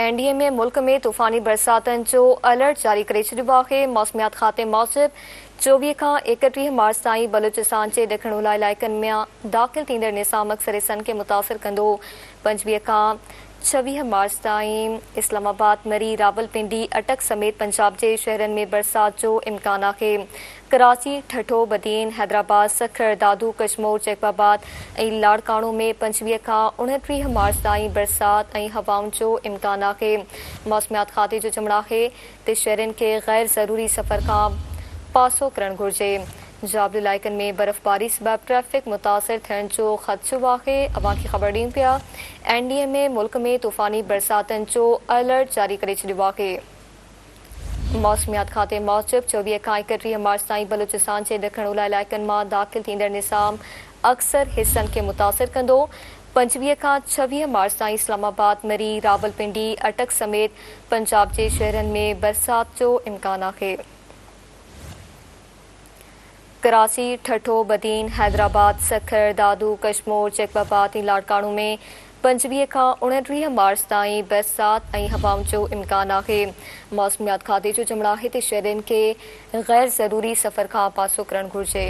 NDA में मुल्क में तूफ़ानी बरसातन जो अलर्ट जारी करे छॾियो आहे। मौसमियात खाते मूजिब 24 खां 31 मार्च ताईं बलूचिस्तान जे ॾखण ओलह इलाइक़नि में दाख़िल थींदड़ निसाम अक्सर हिस्सनि खे मुतासिर कंदो। 25 खां 26 मार्च ताईं इस्लामाबाद, मरी, रावलपिंडी, अटक समेत पंजाब जे शहरनि में बरसात जो इम्कान आहे। कराची, ठठो, बदीन, हैदराबाद, सखर, दादू, कशमोर, जैकबाबाद ऐं लाड़काणो में 25 खां 29 मार्च ताईं बरसात ऐं हवाउनि जो इम्कान आहे। मौसमियात खाते जो चवणु आहे त शहरनि खे गैर ज़रूरी सफ़र खां पासो करणु घुरिजे। जाबिल इलाइक़नि में बर्फ़बारी सबबि ट्रैफ़िक मुतासिर थियण जो ख़दशो आहे। अवां खे ख़बर ॾियूं पिया, एनडीए में मुल्क में तूफ़ानी बरसातनि जो अलर्ट जारी करे छॾियो आहे। मौसमियात खाते मूजिब 24 खां 31 मार्च ताईं बलूचिस्तान जे ॾखण ओलह इलाइक़नि मां दाख़िल थींदड़ निसाम अक्सर हिस्सनि खे मुतासिर कंदो। 25 खां 26 मार्च ताईं इस्लामाबाद, मरी, रावलपिंडी, अटक समेत पंजाब जे शहरनि में बरसात जो इम्कान आहे। कराची, ठठो, बदीन, हैदराबाद, सखर, दादू, कशमोर, जैकबाबाद ऐं लाड़काणो में 25 खां 29 मार्च ताईं बरसात ऐं हवाउनि जो इम्कान आहे। मौसमियात खाते जो चवणु आहे त शहरनि खे गैर ज़रूरी सफ़र खां पासो करणु घुरिजे।